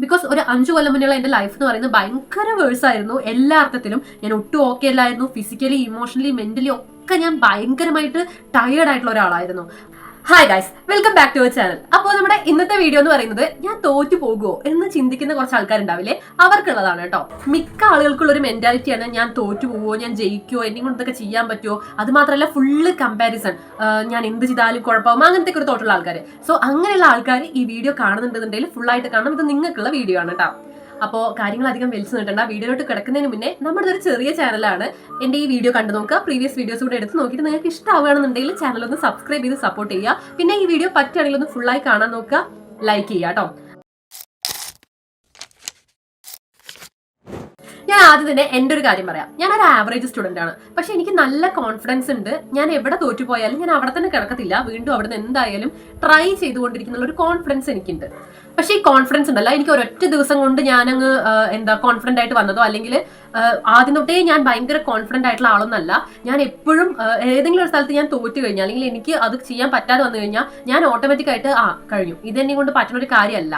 Because ഒരു 5 കൊല്ലം മുന്നുള്ള എൻ്റെ life എന്ന് പറയുന്നത് ഭയങ്കര വേഴ്സ് ആയിരുന്നു. എല്ലാ അർത്ഥത്തിലും ഞാൻ ഒട്ടും ഓക്കെ അല്ലായിരുന്നു. ഫിസിക്കലി, ഇമോഷണലി, മെന്റലി ഒക്കെ ഞാൻ ഭയങ്കരമായിട്ട് ടയേർഡ് ആയിട്ടുള്ള ഒരാളായിരുന്നു. Hi guys, welcome back to our channel. അപ്പോൾ നമ്മുടെ ഇന്നത്തെ വീഡിയോ എന്ന് പറയുന്നത് ഞാൻ തോറ്റു പോകുമോ എന്ന് ചിന്തിക്കുന്ന കുറച്ച് ആൾക്കാരുണ്ടാവില്ലേ, അവർക്കുള്ളതാണ് കേട്ടോ. മിക്ക ആളുകൾക്കുള്ള ഒരു മെന്റാലിറ്റിയാണ് ഞാൻ തോറ്റു പോവോ, ഞാൻ ജയിക്കുമോ, എന്നെ കൊണ്ട് ഇതൊക്കെ ചെയ്യാൻ പറ്റുമോ, അത് മാത്രമല്ല ഫുള്ള് കമ്പാരിസൺ, ഞാൻ എന്ത് ചെയ്താലും കുഴപ്പമാകും, അങ്ങനത്തെ ഒരു തോട്ടുള്ള ആൾക്കാർ. സോ അങ്ങനെയുള്ള ആൾക്കാർ ഈ വീഡിയോ കാണുന്നുണ്ടെന്നുണ്ടെങ്കിൽ ഫുള്ളായിട്ട് കാണണം. ഇത് നിങ്ങൾക്കുള്ള വീഡിയോ ആണ് കേട്ടോ. അപ്പോൾ കാര്യങ്ങൾ അധികം വലിച്ചു നീട്ടണ്ട. വീഡിയോയിലോട്ട് കിടക്കുന്നതിന് മുന്നേ നമ്മുടെ ഒരു ചെറിയ ചാനലാണ്. എൻ്റെ ഈ വീഡിയോ കണ്ടു നോക്കുക, പ്രീവിയസ് വീഡിയോസ് കൂടെ എടുത്ത് നോക്കിയിട്ട് നിങ്ങൾക്ക് ഇഷ്ടമാവുകയാണെന്നുണ്ടെങ്കിൽ ചാനലൊന്ന് സബ്സ്ക്രൈബ് ചെയ്ത് സപ്പോർട്ട് ചെയ്യുക. പിന്നെ ഈ വീഡിയോ പറ്റുകയാണെങ്കിൽ ഒന്ന് ഫുള്ളായി കാണാൻ നോക്കുക, ലൈക്ക് ചെയ്യുക കേട്ടോ. ഞാൻ ആദ്യം തന്നെ എൻ്റെ ഒരു കാര്യം പറയാം. ഞാനൊരു ആവറേജ് സ്റ്റുഡൻ്റ് ആണ്, പക്ഷെ എനിക്ക് നല്ല കോൺഫിഡൻസ് ഉണ്ട്. ഞാൻ എവിടെ തോറ്റുപോയാലും ഞാൻ അവിടെ തന്നെ കിടക്കത്തില്ല, വീണ്ടും അവിടെ നിന്ന് എന്തായാലും ട്രൈ ചെയ്തുകൊണ്ടിരിക്കുന്ന ഒരു കോൺഫിഡൻസ് എനിക്കുണ്ട്. പക്ഷെ ഈ കോൺഫിഡൻസ് ഉണ്ടല്ലോ, എനിക്ക് ഒരൊറ്റ ദിവസം കൊണ്ട് ഞാനങ്ങ് കോൺഫിഡൻ്റ് ആയിട്ട് വന്നതോ, അല്ലെങ്കിൽ ആദ്യം തൊട്ടേ ഞാൻ ഭയങ്കര കോൺഫിഡൻ്റ് ആയിട്ടുള്ള ആളൊന്നല്ല. ഞാൻ എപ്പോഴും ഏതെങ്കിലും ഒരു സ്ഥലത്ത് ഞാൻ തോറ്റു കഴിഞ്ഞാൽ, അല്ലെങ്കിൽ എനിക്ക് അത് ചെയ്യാൻ പറ്റാതെ വന്നു കഴിഞ്ഞാൽ ഞാൻ ഓട്ടോമാറ്റിക്കായിട്ട് കഴിഞ്ഞു, ഇതെന്നെ കൊണ്ട് പറ്റുന്ന ഒരു കാര്യമല്ല,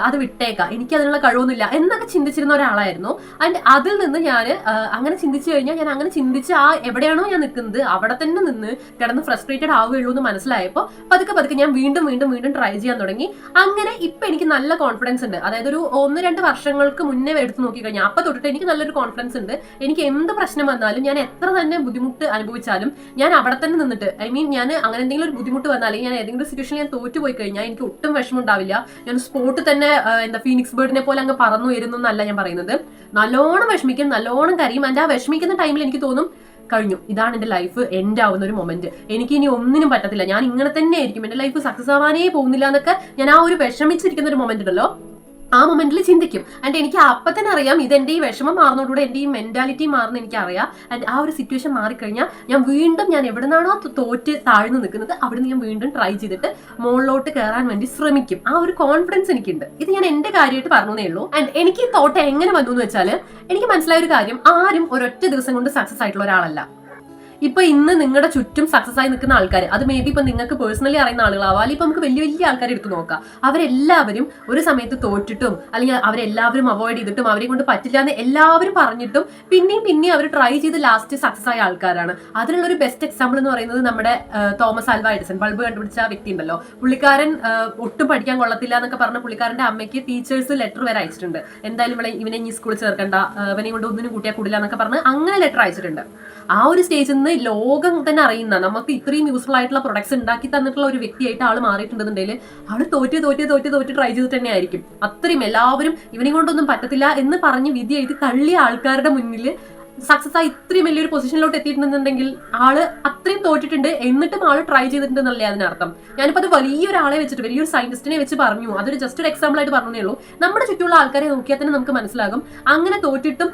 അത് വിട്ടേക്കാം, എനിക്ക് അതിനുള്ള കഴിവൊന്നുമില്ല എന്നൊക്കെ ചിന്തിച്ചിരുന്ന ഒരാളായിരുന്നു. ആൻഡ് അതിൽ നിന്ന് ഞാൻ അങ്ങനെ ചിന്തിച്ചു കഴിഞ്ഞാൽ, ഞാൻ അങ്ങനെ ചിന്തിച്ച് എവിടെയാണോ ഞാൻ നിൽക്കുന്നത് അവിടെ തന്നെ നിന്ന് കിടന്ന് ഫ്രസ്ട്രേറ്റഡ് ആവുകയുള്ളൂ എന്ന് മനസ്സിലായപ്പോൾ പതുക്കെ ഞാൻ വീണ്ടും ട്രൈ ചെയ്യാൻ തുടങ്ങി. അങ്ങനെ ഇപ്പൊ എനിക്ക് നല്ല കോൺഫിഡൻസ് ഉണ്ട്. അതായത് ഒരു 1-2 വർഷങ്ങൾക്ക് മുന്നേ എടുത്ത് നോക്കി കഴിഞ്ഞാൽ അപ്പൊ തൊട്ടിട്ട് എനിക്ക് നല്ലൊരു കോൺഫിഡൻസ് ഉണ്ട്. എനിക്ക് എന്ത് പ്രശ്നം വന്നാലും, ഞാൻ എത്ര തന്നെ ബുദ്ധിമുട്ട് അനുഭവിച്ചാലും ഞാൻ അവിടെ തന്നെ നിന്നിട്ട്, ഞാൻ അങ്ങനെ എന്തെങ്കിലും ഒരു ബുദ്ധിമുട്ട് വന്നാലും, ഞാൻ ഏതെങ്കിലും സിറ്റുവേഷനിൽ ഞാൻ തോറ്റുപോയി കഴിഞ്ഞാൽ എനിക്ക് ഒട്ടും വിഷമം ഉണ്ടാവില്ല. ഞാൻ സ്പോട്ട് തന്നെ ഫീനിക്സ് ബേർഡിനെ പോലെ അങ്ങ് പറന്നു വരുന്നു എന്നല്ല ഞാൻ പറയുന്നത്. നല്ലോണം വിഷമിക്കും, നല്ലോണം കരയും. എൻ്റെ ആ വിഷമിക്കുന്ന ടൈമിൽ എനിക്ക് തോന്നും കഴിഞ്ഞു, ഇതാണ് എൻ്റെ ലൈഫ് എൻഡ് ആവുന്ന ഒരു മൊമെന്റ്, എനിക്ക് ഇനി ഒന്നിനും പറ്റത്തില്ല, ഞാൻ ഇങ്ങനെ തന്നെ ആയിരിക്കും, എൻ്റെ ലൈഫ് സക്സസ് ആവാനേ പോകുന്നില്ല എന്നൊക്കെ ഞാൻ ആ ഒരു വിഷമിച്ചിരിക്കുന്ന ഒരു മൊമെന്റ് ഉണ്ടല്ലോ, ആ മൊമെന്റിൽ ചിന്തിക്കും. ആൻഡ് എനിക്ക് അപ്പം തന്നെ അറിയാം ഇത് എൻ്റെ ഈ വിഷമം മാറുന്നതോടുകൂടെ എൻ്റെ ഈ മെന്റാലിറ്റി മാറുന്ന എനിക്കറിയാം. ആൻഡ് ആ ഒരു സിറ്റുവേഷൻ മാറിക്കഴിഞ്ഞാൽ ഞാൻ എവിടെ നിന്നാണോ തോറ്റ് താഴ്ന്നു നിൽക്കുന്നത് അവിടെ നിന്ന് ഞാൻ വീണ്ടും ട്രൈ ചെയ്തിട്ട് മുകളിലോട്ട് കയറാൻ വേണ്ടി ശ്രമിക്കും. ആ ഒരു കോൺഫിഡൻസ് എനിക്കുണ്ട്. ഇത് ഞാൻ എൻ്റെ കാര്യമായിട്ട് പറഞ്ഞതേ ഉള്ളൂ. ആൻഡ് എനിക്ക് ഈ തോട്ട് എങ്ങനെ വന്നു എന്ന് വെച്ചാൽ, എനിക്ക് മനസ്സിലായ ഒരു കാര്യം, ആരും ഒരൊറ്റ ദിവസം കൊണ്ട് സക്സസ് ആയിട്ടുള്ള ഒരാളല്ല. ഇപ്പൊ ഇന്ന് നിങ്ങളുടെ ചുറ്റും സക്സസ് ആയി നിൽക്കുന്ന ആൾക്കാർ, അത് മേ ബി ഇപ്പൊ നിങ്ങൾക്ക് പേഴ്സണലി അറിയുന്ന ആളുകളാവാം, അല്ലെങ്കിൽ ഇപ്പൊ നമുക്ക് വലിയ ആൾക്കാരെ എടുത്ത് നോക്കാം. അവരെല്ലാവരും ഒരു സമയത്ത് തോറ്റിട്ടും, അല്ലെങ്കിൽ അവരെല്ലാവരും അവോയ്ഡ് ചെയ്തിട്ടും, അവരെ കൊണ്ട് പറ്റില്ല എന്ന് എല്ലാവരും പറഞ്ഞിട്ടും പിന്നെയും അവർ ട്രൈ ചെയ്ത് ലാസ്റ്റ് സക്സസ് ആയ ആൾക്കാരാണ്. അതിനുള്ള ഒരു ബെസ്റ്റ് എക്സാമ്പിൾ എന്ന് പറയുന്നത് നമ്മുടെ തോമസ് ആൽവ എഡിസൺ, ബൾബ് കണ്ടുപിടിച്ച വ്യക്തി ഉണ്ടല്ലോ. പുള്ളിക്കാരൻ ഒട്ടും പഠിക്കാൻ കൊള്ളത്തില്ല എന്നൊക്കെ പറഞ്ഞ പുള്ളിക്കാരന്റെ അമ്മയ്ക്ക് ടീച്ചേഴ്സ് ലെറ്റർ വരെ അയച്ചിട്ടുണ്ട്. എന്തായാലും ഇവനെ ഈ സ്കൂളിൽ ചേർക്കണ്ട, ഇവനെ കൊണ്ട് ഒന്നിനും കൂട്ടിയാൽ കൂടില്ല എന്നൊക്കെ പറഞ്ഞ് അങ്ങനെ ലെറ്റർ അയച്ചിട്ടുണ്ട്. ആ ഒരു സ്റ്റേജിൽ നിന്ന് ലോകം തന്നെ അറിയുന്ന, നമുക്ക് ഇത്രയും യൂസ്ഫുൾ ആയിട്ടുള്ള പ്രൊഡക്ട്സ് ഉണ്ടാക്കി തന്നിട്ടുള്ള ഒരു വ്യക്തിയായിട്ട് ആള് മാറിയിട്ടുണ്ടെന്നുണ്ടെങ്കിൽ ആള് തോറ്റ് ട്രൈ ചെയ്തിട്ട് തന്നെ ആയിരിക്കും. അത്രയും എല്ലാവരും ഇവനെ കൊണ്ടൊന്നും പറ്റത്തില്ല എന്ന് പറഞ്ഞ് വിധി എഴുതി തള്ളിയ ആൾക്കാരുടെ മുന്നിൽ സക്സസ് ആയി ഇത്രയും വലിയൊരു പൊസിഷനിലോട്ട് എത്തിയിട്ടുണ്ടെന്നുണ്ടെങ്കിൽ ആള് അത്രയും തോറ്റിട്ടുണ്ട്, എന്നിട്ടും ആള് ട്രൈ ചെയ്തിട്ടുണ്ടെന്നല്ലേ അതിനർത്ഥം. ഞാനിപ്പോ അത് വലിയൊരാളെ വെച്ചിട്ട്, വലിയൊരു സയന്റിസ്റ്റിനെ വെച്ച് പറഞ്ഞു, അതൊരു ജസ്റ്റ് ഒരു എക്സാമ്പിൾ ആയിട്ട് പറഞ്ഞതേ ഉള്ളൂ. നമ്മുടെ ചുറ്റുമുള്ള ആൾക്കാരെ നോക്കിയാൽ തന്നെ നമുക്ക് മനസ്സിലാകും, അങ്ങനെ തോറ്റിട്ടും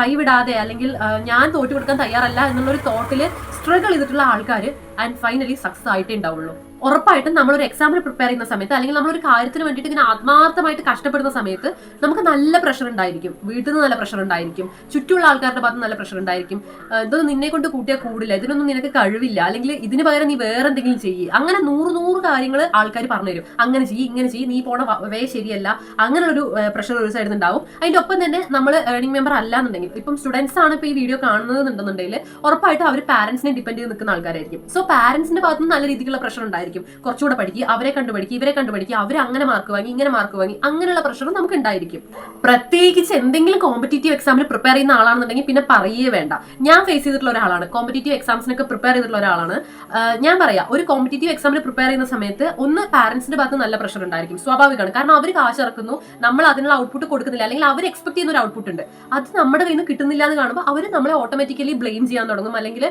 കൈവിടാതെ, അല്ലെങ്കിൽ ഞാൻ തോറ്റു കൊടുക്കാൻ തയ്യാറല്ല എന്നുള്ളൊരു തോട്ടില് സ്ട്രഗിൾ ചെയ്തിട്ടുള്ള ആൾക്കാർ ആൻഡ് ഫൈനലി സക്സസ് ആയിട്ടേ ഉണ്ടാവുള്ളൂ. ഉറപ്പായിട്ടും നമ്മളൊരു എക്സാമിന് പ്രിപ്പയർ ചെയ്യുന്ന സമയത്ത്, അല്ലെങ്കിൽ നമ്മളൊരു കാര്യത്തിന് വേണ്ടിയിട്ട് ഇങ്ങനെ ആത്മാർത്ഥമായിട്ട് കഷ്ടപ്പെടുന്ന സമയത്ത് നമുക്ക് നല്ല പ്രഷർ ഉണ്ടായിരിക്കും. വീട്ടിൽ നിന്ന് നല്ല പ്രഷർ ഉണ്ടായിരിക്കും, ചുറ്റുമുള്ള ആൾക്കാരുടെ ഭാഗത്ത് നല്ല പ്രഷർ ഉണ്ടായിരിക്കും. ഇതൊന്നും നിന്നെ കൊണ്ട് കൂട്ടിയാൽ കൂടില്ല, ഇതിനൊന്നും നിനക്ക് കഴിവില്ല, അല്ലെങ്കിൽ ഇതിന് പകരം നീ വേറെ എന്തെങ്കിലും ചെയ്യ്, അങ്ങനെ 100 കാര്യങ്ങൾ ആൾക്കാർ പറഞ്ഞുതരും. അങ്ങനെ ചെയ്യ്, ഇങ്ങനെ ചെയ്യ്, നീ പോണ വേ ശരിയല്ല, അങ്ങനെയൊരു പ്രഷർ ഒരു സൈഡിൽ ഉണ്ടാവും. അതിന്റെ ഒപ്പം തന്നെ നമ്മൾ ഏർണിംഗ് മെമ്പർ അല്ലാന്നുണ്ടെങ്കിൽ, ഇപ്പം സ്റ്റുഡൻസ് ആണ് ഇപ്പോൾ ഈ വീഡിയോ കാണുന്നതെന്നുണ്ടെന്നുണ്ടെങ്കിൽ ഉറപ്പായിട്ടും അവർ പാരന്റ്സിനെ ഡിപ്പെൻഡ് ചെയ്ത് നിൽക്കുന്ന ആൾക്കാരായിരിക്കും. സോ പാരന്റ്സിന്റെ ഭാഗത്ത് നിന്ന് നല്ല രീതിക്കുള്ള പ്രഷർ ഉണ്ടായിരിക്കും. കുറച്ചുകൂടെ പഠിക്കുക, അവരെ കണ്ടുപഠിക്കുക, ഇവരെ കണ്ടുപഠിക്കുക, അവർ അങ്ങനെ മാർക്ക് വാങ്ങി, ഇങ്ങനെ മാർക്ക് വാങ്ങി, അങ്ങനെയുള്ള പ്രഷറും നമുക്ക് ഉണ്ടായിരിക്കും. പ്രത്യേകിച്ച് എന്തെങ്കിലും കോമ്പറ്റീറ്റീവ് എക്സാമിന് പ്രിപ്പയർ ചെയ്യുന്ന ആളാണെന്നുണ്ടെങ്കിൽ പിന്നെ പറയേ വേണ്ട. ഞാൻ ഫേസ് ചെയ്തിട്ടുള്ള ഒരാളാണ്, കോമ്പറ്റീറ്റീവ് എക്സാംസിനൊക്കെ പ്രിപ്പയർ ചെയ്തിട്ടുള്ള ഒരാളാണ്. ഞാൻ പറയാം, ഒരു കോമ്പറ്റീറ്റീവ് എക്സാമിന് പ്രിപ്പയർ ചെയ്യുന്ന സമയത്ത് ഒന്ന് പാരന്റ്സിന്റെ ഭാഗത്ത് നല്ല പ്രഷർ ഉണ്ടായിരിക്കും, സ്വാഭാവികമാണ്. കാരണം അവർ കാശ് ഇറക്കുന്നു, നമ്മൾ അതിനുള്ള ഔട്ട്പുട്ട് കൊടുക്കുന്നില്ല, അല്ലെങ്കിൽ അവർ എക്സ്പെക്ട് ചെയ്യുന്ന ഒരു ഔട്ട്പുട്ട് ഉണ്ട്, അത് നമ്മുടെ കയ്യിൽ നിന്ന് കിട്ടുന്നില്ല എന്ന് കാണുമ്പോൾ അവർ നമ്മളെ ഓട്ടോമാറ്റിക്കലി ബ്ലെയിം ചെയ്യാൻ തുടങ്ങും, അല്ലെങ്കിൽ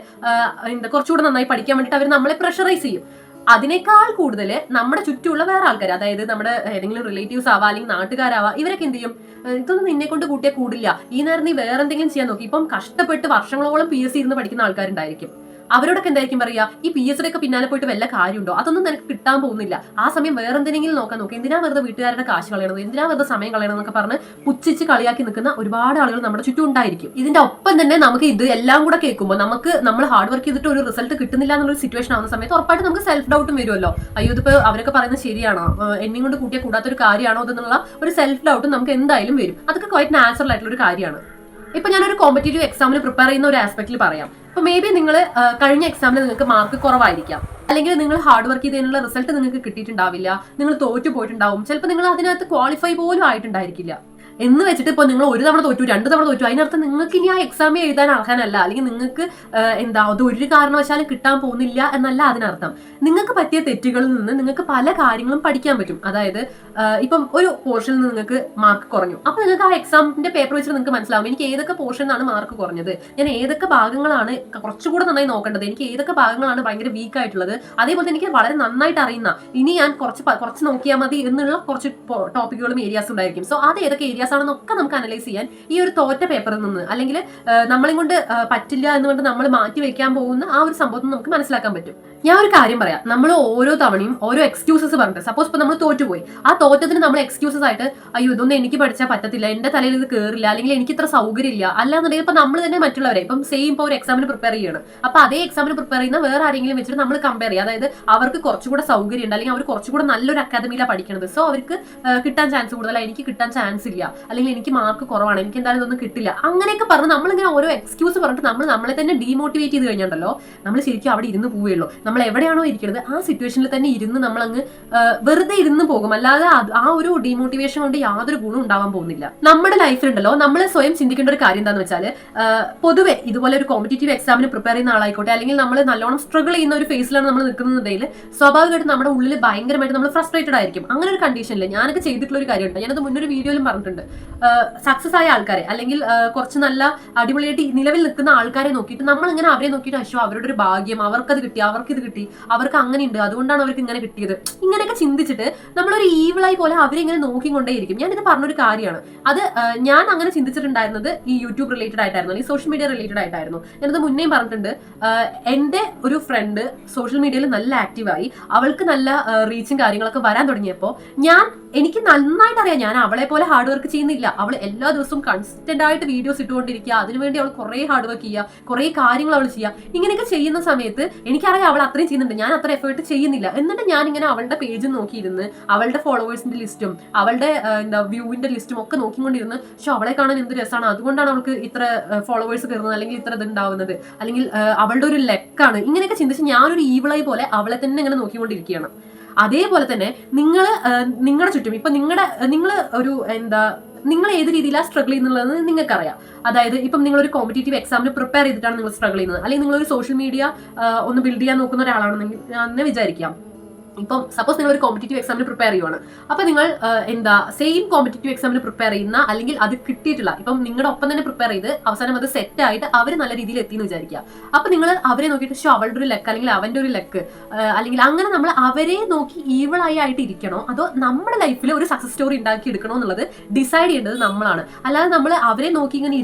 കുറച്ചുകൂടെ നന്നായി പഠിക്കാൻ വേണ്ടിയിട്ട് അവർ നമ്മളെ പ്രഷറൈസ് ചെയ്യും. അതിനേക്കാൾ കൂടുതൽ നമ്മുടെ ചുറ്റുമുള്ള വേറെ ആൾക്കാർ, അതായത് നമ്മുടെ ഏതെങ്കിലും റിലേറ്റീവ്സ് ആവാം, അല്ലെങ്കിൽ നാട്ടുകാരാവാം, ഇവരൊക്കെ എന്ത് ചെയ്യും, ഇതൊന്നും നിന്നെ കൊണ്ട് കൂട്ടിയാൽ കൂടില്ല, ഈ നേരം നീ വേറെ എന്തെങ്കിലും ചെയ്യാൻ നോക്കി. ഇപ്പം കഷ്ടപ്പെട്ട് വർഷങ്ങളോളം PSC ഇരുന്ന് പഠിക്കുന്ന ആൾക്കാരുണ്ടായിരിക്കും. അവരോടൊക്കെ എന്തായിരിക്കും പറയാ, ഈ PSC ഒക്കെ പിന്നാലെ പോയിട്ട് വല്ല കാര്യമുണ്ടോ, അതൊന്നും നിനക്ക് കിട്ടാൻ പോകുന്നില്ല, ആ സമയം വേറെ എന്തെങ്കിലും നോക്കാൻ നോക്കുക, എന്തിനാ വെറുതെ വീട്ടുകാരുടെ കാശ് കളയണത്, എന്തിനാ വെറുതെ സമയം കളയണം എന്നൊക്കെ പറഞ്ഞ് പുച്ഛിച്ച് കളിയാക്കി നിൽക്കുന്ന ഒരുപാട് ആളുകൾ നമ്മുടെ ചുറ്റും ഉണ്ടായിരിക്കും. ഇതിന്റെ ഒപ്പം തന്നെ നമുക്ക് ഇത് എല്ലാം കൂടെ കേൾക്കുമ്പോൾ നമ്മൾ ഹാർഡ് വർക്ക് ചെയ്തിട്ട് ഒരു റിസൾട്ട് കിട്ടുന്നില്ല എന്നുള്ള സിറ്റുവേഷൻ ആവുന്ന സമയത്ത് ഉറപ്പായിട്ട് നമുക്ക് സെൽഫ് ഡൗട്ടും വരുമല്ലോ. അയ്യോ ഇതിപ്പോ അവരൊക്കെ പറയുന്നത് ശരിയാണോ, എന്നെയും കൊണ്ട് കൂട്ടിയാൽ കൂടാത്തൊരു കാര്യമാണോ എന്നുള്ള ഒരു സെൽഫ് ഡൗട്ടും നമുക്ക് എന്തായാലും വരും. അതൊക്കെ ക്വൈറ്റ് നാച്ചുറൽ ആയിട്ടുള്ള ഒരു കാര്യമാണ്. ഇപ്പൊ ഞാനൊരു കോമ്പറ്റേറ്റീവ് എക്സാമിന് പ്രിപ്പയർ ചെയ്യുന്ന ഒരു ആസ്പെക്റ്റിൽ പറയാം. ഇപ്പൊ മേ ബി നിങ്ങൾ കഴിഞ്ഞ എക്സാമിന് നിങ്ങൾക്ക് മാർക്ക് കുറവായിരിക്കാം, അല്ലെങ്കിൽ നിങ്ങൾ ഹാർഡ് വർക്ക് ചെയ്തതിനുള്ള റിസൾട്ട് നിങ്ങൾക്ക് കിട്ടിയിട്ടുണ്ടാവില്ല, നിങ്ങൾ തോറ്റു പോയിട്ടുണ്ടാവും, ചിലപ്പോൾ നിങ്ങൾ അതിനകത്ത് ക്വാളിഫൈ പോലും ആയിട്ടുണ്ടായിരിക്കില്ല. എന്ന് വെച്ചിട്ട് ഇപ്പോൾ നിങ്ങൾ ഒരു തവണ തോറ്റു, 2 തവണ തോറ്റു, അതിനർത്ഥം നിങ്ങൾക്ക് ഇനി ആ എക്സാം എഴുതാൻ അർഹനല്ല, അല്ലെങ്കിൽ നിങ്ങൾക്ക് അത് ഒരു കാരണവശാലും കിട്ടാൻ പോകുന്നില്ല എന്നല്ല അതിനർത്ഥം. നിങ്ങൾക്ക് പറ്റിയ തെറ്റുകളിൽ നിന്ന് നിങ്ങൾക്ക് പല കാര്യങ്ങളും പഠിക്കാൻ പറ്റും. അതായത് ഇപ്പം ഒരു പോർഷനിൽ നിന്ന് നിങ്ങൾക്ക് മാർക്ക് കുറഞ്ഞു, അപ്പൊ നിങ്ങൾക്ക് ആ എക്സാമിന്റെ പേപ്പർ വെച്ചിട്ട് നിങ്ങൾക്ക് മനസ്സിലാവും എനിക്ക് ഏതൊക്കെ പോർഷനാണ് മാർക്ക് കുറഞ്ഞത്, ഞാൻ ഏതൊക്കെ ഭാഗങ്ങളാണ് കുറച്ചുകൂടെ നന്നായി നോക്കേണ്ടത്, എനിക്ക് ഏതൊക്കെ ഭാഗങ്ങളാണ് ഭയങ്കര വീക്ക് ആയിട്ടുള്ളത്, അതേപോലെ എനിക്ക് വളരെ നന്നായിട്ട് അറിയുന്ന, ഇനി ഞാൻ കുറച്ച് നോക്കിയാൽ മതി എന്നുള്ള കുറച്ച് ടോപ്പിക്കുകളും ഏരിയാസും ഉണ്ടായിരിക്കും. സോ അത് ഏതൊക്കെ ഏരിയാസ് ആണെന്നൊക്കെ നമുക്ക് അനലൈസ് ചെയ്യാൻ ഈ ഒരു തോറ്റ പേപ്പറിൽ നിന്ന്, അല്ലെങ്കിൽ നമ്മളെ കൊണ്ട് പറ്റില്ല എന്നുകൊണ്ട് നമ്മൾ മാറ്റി വെക്കാൻ പോകുന്ന ആ ഒരു സംഭവത്തിൽ നമുക്ക് മനസ്സിലാക്കാൻ പറ്റും. ഞാൻ ഒരു കാര്യം പറയാം, നമ്മൾ ഓരോ തവണയും ഓരോ എക്സ്ക്യൂസസ് പറഞ്ഞിട്ട്, സപ്പോസ് ഇപ്പൊ നമ്മൾ തോറ്റുപോയി, ആ തോറ്റത്തിന് നമ്മൾ എക്സ്ക്യൂസസ് ആയിട്ട് അയ്യോ ഇതൊന്നും എനിക്ക് പഠിച്ചാൽ പറ്റത്തില്ല, എന്റെ തലയിൽ ഇത് കയറില്ല, അല്ലെങ്കിൽ എനിക്ക് ഇത്ര സൗകര്യം ഇല്ല, അല്ലാന്നുണ്ടെങ്കിൽ ഇപ്പൊ നമ്മൾ തന്നെ മറ്റുള്ളവരെ ഇപ്പം സെയിം ഇപ്പോൾ ഒരു എക്സാമിന് പ്രിപ്പയർ ചെയ്യണം, അപ്പൊ അതേ എക്സാമിന് പ്രിപ്പയർ ചെയ്യുന്ന വേറെ ആരെങ്കിലും വെച്ചിട്ട് നമ്മൾ കമ്പയർ ചെയ്യുക. അതായത് അവർക്ക് കുറച്ചുകൂടെ സൗകര്യം ഉണ്ട്, അല്ലെങ്കിൽ അവർ കുറച്ചുകൂടെ നല്ലൊരു അക്കാദമിയിലാണ് പഠിക്കുന്നത്, സോ അവർക്ക് കിട്ടാൻ ചാൻസ് കൂടുതലാണ്, എനിക്ക് കിട്ടാൻ ചാൻസ് ഇല്ല, അല്ലെങ്കിൽ എനിക്ക് മാർക്ക് കുറവാണ്, എനിക്ക് എന്തായാലും ഇതൊന്നും കിട്ടില്ല, അങ്ങനെയൊക്കെ പറഞ്ഞ് നമ്മളിങ്ങനെ ഓരോ എക്സ്ക്യൂസ് പറഞ്ഞിട്ട് നമ്മളെ തന്നെ ഡീമോട്ടിവേറ്റ് ചെയ്ത് കഴിഞ്ഞിട്ടുണ്ടല്ലോ, നമ്മൾ ശരിക്കും അവിടെ ഇരുന്ന് പോവുകയുള്ളൂ. നമ്മൾ എവിടെയാണോ ഇരിക്കുന്നത് ആ സിറ്റുവേഷനിൽ തന്നെ ഇരുന്ന് നമ്മളങ്ങ് വെറുതെ ഇരുന്ന് പോകും, അല്ലാതെ ആ ഒരു ഡീമോട്ടിവേഷൻ കൊണ്ട് യാതൊരു ഗുണം ഉണ്ടാവാൻ പോകുന്നില്ല. നമ്മുടെ ലൈഫിലുണ്ടല്ലോ നമ്മൾ സ്വയം ചിന്തിക്കേണ്ട ഒരു കാര്യം എന്താണെന്ന് വെച്ചാൽ, പൊതുവെ ഇതുപോലെ ഒരു കോമ്പറ്റേറ്റീവ് എക്സാമിന് പ്രിപ്പയർ ചെയ്യുന്ന ആളായിക്കോട്ടെ, അല്ലെങ്കിൽ നമ്മൾ നല്ലോണം സ്ട്രഗിൾ ചെയ്യുന്ന ഒരു ഫേസിലാണ് നമ്മൾ നിൽക്കുന്നതെങ്കിൽ സ്വാഭാവികമായിട്ട് നമ്മുടെ ഉള്ളിൽ ഭയങ്കരമായിട്ട് നമ്മൾ ഫ്രസ്ട്രേറ്റഡ് ആയിരിക്കും. അങ്ങനെ ഒരു കണ്ടീഷനിൽ ഞാനൊക്കെ ചെയ്തിട്ടുള്ള ഒരു കാര്യമുണ്ട്, ഞാനത് മുന്നൊരു വീഡിയോയിലും പറഞ്ഞിട്ടുണ്ട്. സക്സസ് ആയ ആൾക്കാരെ, അല്ലെങ്കിൽ കുറച്ച് നല്ല അടിപൊളിയായിട്ട് നിലവിൽ നിൽക്കുന്ന ആൾക്കാരെ നോക്കിയിട്ട് നമ്മളിങ്ങനെ അവരെ നോക്കിയിട്ട് അശ്വ അവരുടെ ഒരു ഭാഗ്യം, അവർക്കത് കിട്ടി, അവർക്കിത് കിട്ടി, അവർക്ക് അങ്ങനെയുണ്ട്, അതുകൊണ്ടാണ് അവർക്ക് ഇങ്ങനെ കിട്ടിയത്, ഇങ്ങനെയൊക്കെ ചിന്തിച്ചിട്ട് നമ്മളൊരു ഈവിളായി പോലെ അവരെ ഇങ്ങനെ നോക്കിക്കൊണ്ടേയിരിക്കും. ഞാനിത് പറഞ്ഞൊരു കാര്യമാണ്. അത് ഞാൻ അങ്ങനെ ചിന്തിച്ചിട്ടുണ്ടായിരുന്നത് ഈ യൂട്യൂബ് റിലേറ്റഡ് ആയിട്ടായിരുന്നു, അല്ലെങ്കിൽ സോഷ്യൽ മീഡിയ റിലേറ്റഡ് ആയിട്ടായിരുന്നു. ഞാനത് മുന്നേയും പറഞ്ഞിട്ടുണ്ട്. എൻ്റെ ഒരു ഫ്രണ്ട് സോഷ്യൽ മീഡിയയിൽ നല്ല ആക്റ്റീവായി, അവൾക്ക് നല്ല റീച്ചും കാര്യങ്ങളൊക്കെ വരാൻ തുടങ്ങിയപ്പോൾ എനിക്ക് നന്നായിട്ട് അറിയാം ഞാൻ അവളെ പോലെ ഹാർഡ് വർക്ക് ചെയ്യുന്നില്ല. അവൾ എല്ലാ ദിവസവും കൺസിസ്റ്റന്റ് ആയിട്ട് വീഡിയോസ് ഇട്ടുകൊണ്ടിരിക്കുക, അതിനുവേണ്ടി അവൾ കുറേ ഹാർഡ് വർക്ക് ചെയ്യുക, കുറേ കാര്യങ്ങൾ അവൾ ചെയ്യുക. ഇങ്ങനെയൊക്കെ ചെയ്യുന്ന സമയത്ത് എനിക്കറിയാം അവൾ അത്രയും ചെയ്യുന്നുണ്ട്, ഞാൻ അത്ര എഫേർട്ട് ചെയ്യുന്നില്ല. എന്നിട്ട് ഞാൻ ഇങ്ങനെ അവളുടെ പേജ് നോക്കിയിരുന്ന് അവളുടെ ഫോളോവേഴ്സിന്റെ ലിസ്റ്റും അവളുടെ വ്യൂവിന്റെ ലിസ്റ്റും ഒക്കെ നോക്കിക്കൊണ്ടിരുന്ന്, പക്ഷെ അവളെ കാണാൻ എന്ത് രസമാണ്, അതുകൊണ്ടാണ് അവൾക്ക് ഇത്ര ഫോളോവേഴ്സ് കയറുന്നത്, അല്ലെങ്കിൽ ഇത്ര ഇത് ഉണ്ടാവുന്നത്, അല്ലെങ്കിൽ അവളുടെ ഒരു ലെക്കാണ്, ഇങ്ങനെയൊക്കെ ചിന്തിച്ച് ഞാനൊരു ഈവിളായി പോലെ അവളെ തന്നെ ഇങ്ങനെ നോക്കിക്കൊണ്ടിരിക്കുകയാണ്. അതേപോലെ തന്നെ നിങ്ങളുടെ ചുറ്റും ഇപ്പൊ നിങ്ങൾ ഒരു നിങ്ങൾ ഏത് രീതിയിലാണ് സ്ട്രഗിൾ ചെയ്യുന്നുള്ളത് നിങ്ങൾക്കറിയാം. അതായത് ഇപ്പം നിങ്ങളൊരു കോമ്പറ്റേറ്റീവ് എക്സാമിന് പ്രിപ്പയർ ചെയ്തിട്ടാണ് നിങ്ങൾ സ്ട്രഗിൾ ചെയ്യുന്നത്, അല്ലെങ്കിൽ നിങ്ങളൊരു സോഷ്യൽ മീഡിയ ഒന്ന് ബിൽഡ് ചെയ്യാൻ നോക്കുന്ന ഒരാളാണെന്നെങ്കിൽ എന്ന് വിചാരിക്കാം. ഇപ്പം സപ്പോസ് നിങ്ങൾ ഒരു കോമ്പറ്റേറ്റീവ് എക്സാമിന് പ്രിപ്പയർ ചെയ്യുവാണ്, അപ്പൊ നിങ്ങൾ സെയിം കോമ്പറ്റേറ്റീവ് എക്സാമിന് പ്രിപ്പയർ ചെയ്യുന്ന, അല്ലെങ്കിൽ അത് കിട്ടിയിട്ടില്ല, ഇപ്പം നിങ്ങളുടെ ഒപ്പം തന്നെ പ്രിപ്പയർ ചെയ്ത് അവസാനം അത് സെറ്റ് ആയിട്ട് അവർ നല്ല രീതിയിൽ എത്തിയെന്ന് വിചാരിക്കുക. അപ്പൊ നിങ്ങൾ അവരെ നോക്കിയിട്ട് അവളുടെ ഒരു ലെക്ക്, അല്ലെങ്കിൽ അവന്റെ ഒരു ലെക്ക്, അല്ലെങ്കിൽ അങ്ങനെ നമ്മൾ അവരെ നോക്കി ഈവിളായി ആയിട്ട് ഇരിക്കണോ, അതോ നമ്മുടെ ലൈഫിൽ ഒരു സക്സസ് സ്റ്റോറി ഉണ്ടാക്കി എടുക്കണോ എന്നുള്ളത് ഡിസൈഡ് ചെയ്യേണ്ടത് നമ്മളാണ്. അല്ലാതെ നമ്മൾ അവരെ നോക്കി ഇങ്ങനെ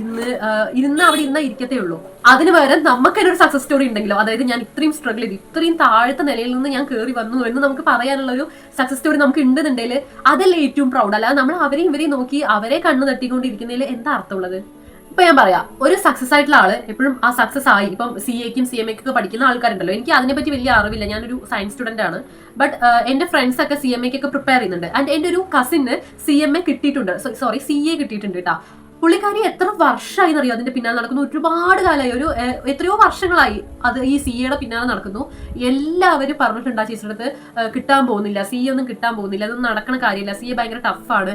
ഇരുന്ന് അവിടെ ഇരുന്നാൽ ഇരിക്കത്തേ ഉള്ളൂ. അതിന് പകരം നമുക്ക് തന്നെ ഒരു സക്സസ് സ്റ്റോറി ഉണ്ടെങ്കിലോ, അതായത് ഞാൻ ഇത്രയും സ്ട്രഗിൾ ചെയ്ത് ഇത്രയും താഴത്തെ നിലയിൽ നിന്ന് ഞാൻ കയറി വന്നു എന്ന് നമുക്ക് പറയാനുള്ള ഒരു സക്സസ് സ്റ്റോറി നമുക്ക് ഉണ്ടെന്നുണ്ടെങ്കിൽ അതല്ലേ ഏറ്റവും പ്രൗഡ്. അല്ലാതെ നമ്മൾ അവരെയും ഇവരെയും നോക്കി അവരെ കണ്ണു തട്ടിക്കൊണ്ടിരിക്കുന്നതിൽ എന്താ അർത്ഥമുള്ളത്? ഇപ്പൊ ഞാൻ പറയാം, ഒരു സക്സസ് ആയിട്ടുള്ള ആള് എപ്പോഴും ആ സക്സസ് ആയി, ഇപ്പം CA-ക്കും CMA ഒക്കെ പഠിക്കുന്ന ആൾക്കാരുണ്ടല്ലോ, എനിക്ക് അതിനെപ്പറ്റി വലിയ അറിവില്ല, ഞാനൊരു സയൻസ് സ്റ്റുഡന്റ് ആണ്. ബട്ട് എന്റെ ഫ്രണ്ട്സ് ഒക്കെ CMA-ക്കൊക്കെ പ്രിപ്പയർ ചെയ്യുന്നുണ്ട്. ആൻഡ് എന്റെ ഒരു കസിന് CMA കിട്ടിയിട്ടുണ്ട്, CA കിട്ടിയിട്ടുണ്ട് കേട്ടോ. പുള്ളിക്കാരി എത്ര വർഷമായി എന്നറിയോ അതിന്റെ പിന്നാലെ നടക്കുന്നു, ഒരുപാട് കാലമായി, എത്രയോ വർഷങ്ങളായി അത് ഈ CA-യുടെ പിന്നാലെ നടക്കുന്നു. എല്ലാവരും പറഞ്ഞിട്ടുണ്ട് ആ ചേച്ചിയുടെ അടുത്ത് കിട്ടാൻ പോകുന്നില്ല, CA ഒന്നും കിട്ടാൻ പോകുന്നില്ല, അതൊന്നും നടക്കണ കാര്യമില്ല, CA ഭയങ്കര ടഫാണ്,